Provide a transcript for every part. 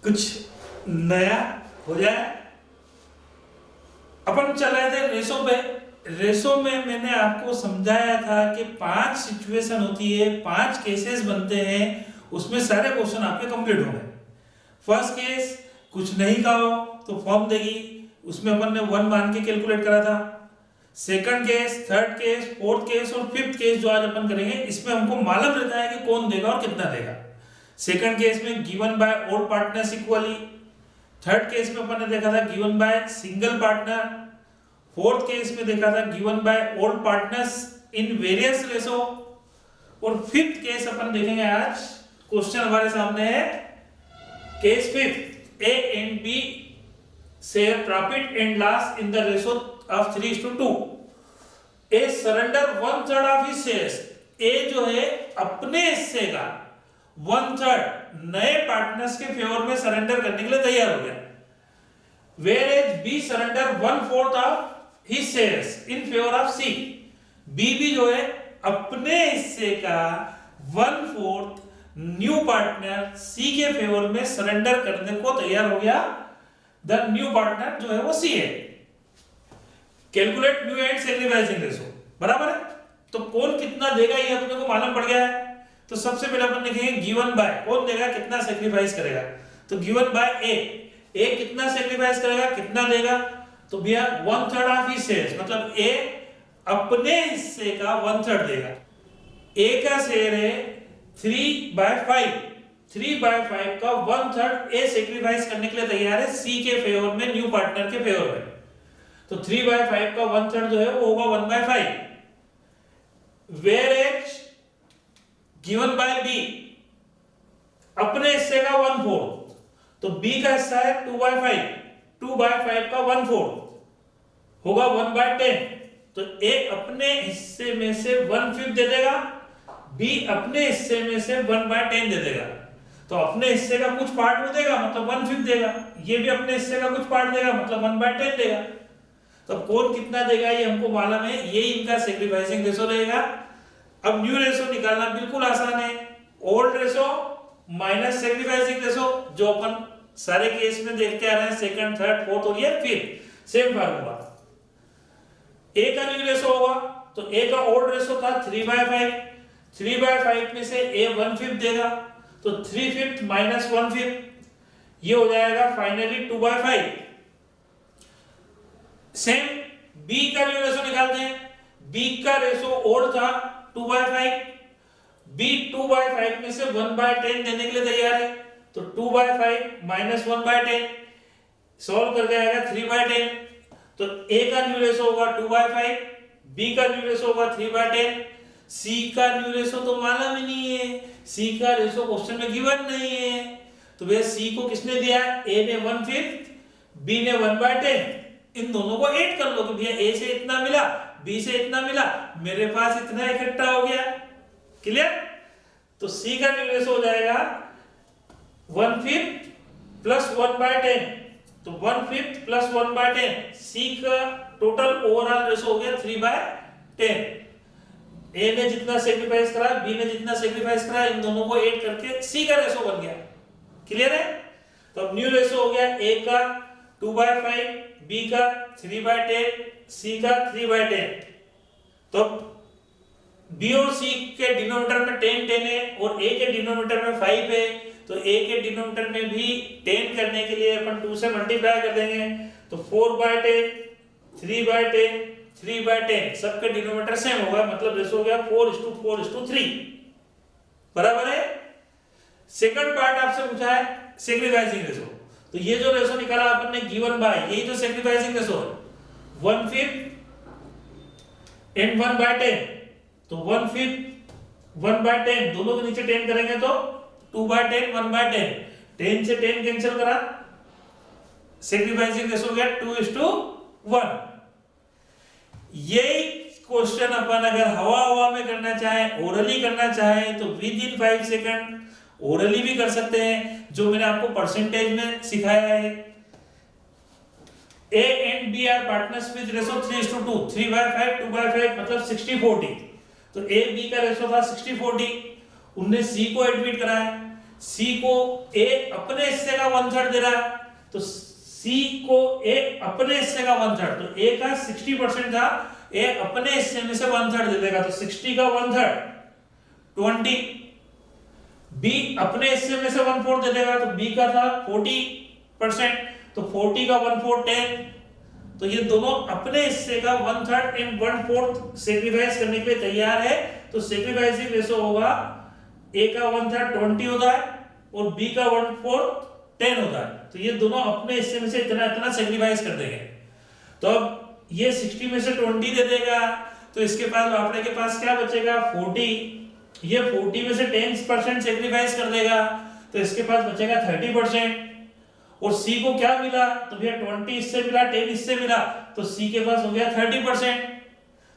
कुछ नया हो जाए। अपन चल रहे थे रेशो पे। रेशो में मैंने आपको समझाया था कि 5 सिचुएशन होती है, 5 केसेस बनते हैं, उसमें सारे क्वेश्चन आपके कंप्लीट हो गए। फर्स्ट केस कुछ नहीं का हो तो फॉर्म देगी, उसमें अपन ने 1 मान के कैलकुलेट करा था। Second case, third case, fourth case और फिफ्थ केस जो आज अपन करेंगे, इसमें हमको मालूम रहता है कि कौन देगा और कितना देगा। सेकंड केस में given by all partners equally. Third case में अपन ने देखा था given by single partner. Fourth case में देखा था given by all partners in various ratio. और फिफ्थ केस अपन देखेंगे आज, क्वेश्चन हमारे सामने है case fifth, A and B share profit and loss in the ratio of 3:2। A surrender 1/3 of his shares. A जो है अपने हिस्से का 1/3 नए पार्टनर्स के फेवर में सरेंडर करने के लिए तैयार हो गया। Whereas B surrender 1/4 of his shares in favor of C। B भी जो है अपने हिस्से का 1/4 न्यू पार्टनर C के फेवर में सरेंडर करने को तैयार हो गया। द न्यू पार्टनर जो है वो C है। Calculate new and sacrificing ratio, बराबर है। तो कौन कितना देगा ये अपने को मालूम पड़ गया है। तो सबसे पहले अपन देखेंगे गिवन बाय, कौन देगा कितना सैक्रिफाइस करेगा। तो गिवन बाय ए कितना सैक्रिफाइस करेगा, कितना देगा। तो भैया 1/3 ऑफ हिज शेयर्स, मतलब ए अपने हिस्से का 1/3 देगा। ए का शेयर है 3/5, 3/5 का 1/3 ए सैक्रिफाइस करने के लिए तैयार है सी के फेवर में, न्यू पार्टनर के फेवर में। तो 3/5 का 1/3 जो है वो होगा 1/5। Whereas given by B अपने हिस्से का 1/4, तो B का हिस्सा है 2/5, 2/5 का 1/4 होगा 1/10। तो A अपने हिस्से में से 1/5 दे देगा, B अपने हिस्से में से 1/10 दे देगा। तो अपने हिस्से का कुछ पार्ट वो देगा, मतलब 1/5 देगा। ये भी अपने हिस्से का कुछ पार्ट देगा, मतलब 1/10 देगा। तो कौन कितना देगा ये हमको मालूम है, ये इनका सैक्रिफाइसिंग रेशो रहेगा। अब न्यू रेशो निकालना बिल्कुल आसान है। Old ratio minus sacrificing ratio, जो अपन सारे केस में देखते आ रहे हैं, सेकंड, थर्ड, फोर्थ और ये फिफ्थ, सेम फार्मूला। ए का न्यू रेशो होगा, तो ए का ओल्ड रेशो था 3/5, 3/5 में से ए 1/5 देगा, तो 3/5 माइनस 1/5 ये हो जाएगा फाइनली 2/5। सेम बी का न्यू रेशो निकालते हैं। बी का रेशो ओल्ड था 2/5, बी 2/5 में से 1/10 देने के लिए तैयार है, तो 2/5 माइनस 1/10 सॉल्व करके आएगा 3/10। तो ए का न्यू रेशो होगा 2/5, बी का न्यू रेशो होगा 3/10, सी का न्यू रेशो तो मालूम ही नहीं है, सी का रेशो क्वेश्चन में गिवन नहीं है। तो भैया सी को किसने दिया, ए ने 1/5, बी ने 1/10। इन दोनों को ऐड कर लो कि भैया ए से इतना मिला, बी से इतना मिला, मेरे पास इतना इकट्ठा हो गया। क्लियर। तो सी का न्यू रेशो हो जाएगा 1/5 प्लस 1/10, तो 1/5 प्लस 1/10, सी का टोटल ओवरऑल रेशो हो गया 3/10। ए ने जितना सैक्रिफाइस करा, बी ने जितना सैक्रिफाइस करा, इन दोनों को ऐड करके सी का रेशो बन गया। क्लियर है। तो अब न्यू रेशो हो गया ए का 2/5, बी का 3/10, सी का 3/10। तो बी और सी के डिनोमिनेटर में 10 है और ए के डिनोमिनेटर में 5 है, तो ए के डिनोमिनेटर में भी 10 करने के लिए अपन 2 से मल्टीप्लाई कर देंगे, तो 4/10, 3/10, 3/10 सबके डिनोमिनेटर सेम होगा, मतलब रेशो हो गया 4:4:3, बराबर है। सेकंड पार्ट आपसे पूछा है सैक्रिफाइसिंग रेशो, तो ये जो रेशो निकाला अपन ने गिवन बाय, यही तो सैक्रिफाइसिंग रेशो है, 1/5 एंड 1/10। तो 1/5 1/10 दोनों के नीचे 10 करेंगे तो 2/10 1/10, 10 से 10 कैंसिल करा, सैक्रिफाइसिंग रेशो गया 2:1। यही क्वेश्चन अपन अगर हवा में करना चाहे, ओरली करना चाहे, तो विद इन 5 सेकंड ओरली भी कर सकते हैं, जो मैंने आपको परसेंटेज में सिखाया है। A and B are partners with ratio 3:2, 3/5, 2/5 मतलब 60-40। तो A B का रेशो था 60-40, उनने C को एडमिट कराया, सी को ए अपने हिस्से का 1/3 दे रहा है, तो सी को ए अपने हिस्से का 1/3, तो ए का 60% था, ए अपने हिस्से में से 1/3 दे देगा, तो 60 का 1/3 20। बी अपने हिस्से में से 1/4 दे देगा, तो बी का था 40%, तो 40 का 1/4 10। तो ये दोनों अपने हिस्से का 1/3 एंड 1/4 सेक्रीफाइस करने के लिए तैयार है। तो सेक्रीफाइसिंग रेशो होगा ए का 1/3 20 होता है और बी का 1/4 10 होता है। तो ये दोनों अपने हिस्से में से इतना इतना सेक्रीफाइस कर देंगे। तो अब ये 60 में से 20 दे देगा, तो इसके पास बापड़े के पास क्या बचेगा 40। ये 40 में से 10% सेक्रीफाइस कर देगा, तो इसके पास बचेगा 30%। और सी को क्या मिला, तो भैया 20 इससे मिला, 10 इससे मिला, तो सी के पास हो गया 30%।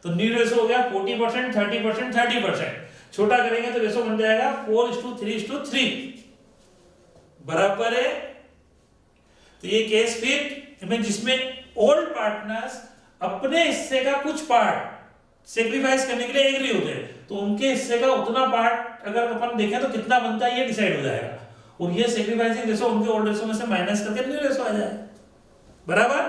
तो न्यू रेशो हो गया 40%, 30%, 30%। छोटा करेंगे तो रेशो बन जाएगा 4:3:3 बराबर है। तो ये केस फिर में जिसमें ओल्ड पार्टनर्स अपने हिस्से का कुछ पार्ट सेक्रीफाइस करने के लिए एग्री होते हैं, तो उनके हिस्से का उतना पार्ट अगर अपन देखें तो कितना बनता है ये डिसाइड हो जाएगा, और ये सेक्रीफाइसिंग रेशो उनके ओल्ड रेशो में से माइनस करके न्यू रेशो आ जाएगा बराबर।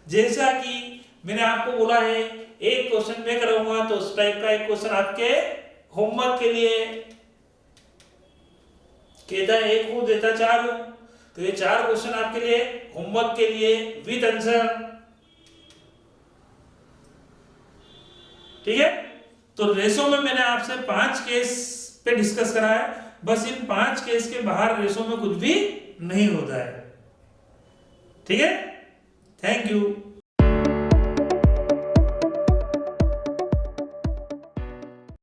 जैसा कि मैंने आपको बोला है एक क्वेश्चन में करूंगा, तो उस टाइप का एक क्वेश्चन आपके होमवर्क के लिए कहता है 1 हूं देता 4 हूं, तो ये 4 क्वेश्चन आपके लिए होमवर्क के लिए विद आंसर, ठीक है। तो रेशो में मैंने आपसे 5 केस पे डिस्कस करा है, बस इन 5 केस के बाहर रेशो में कुछ भी नहीं होता है, ठीक है। Thank you.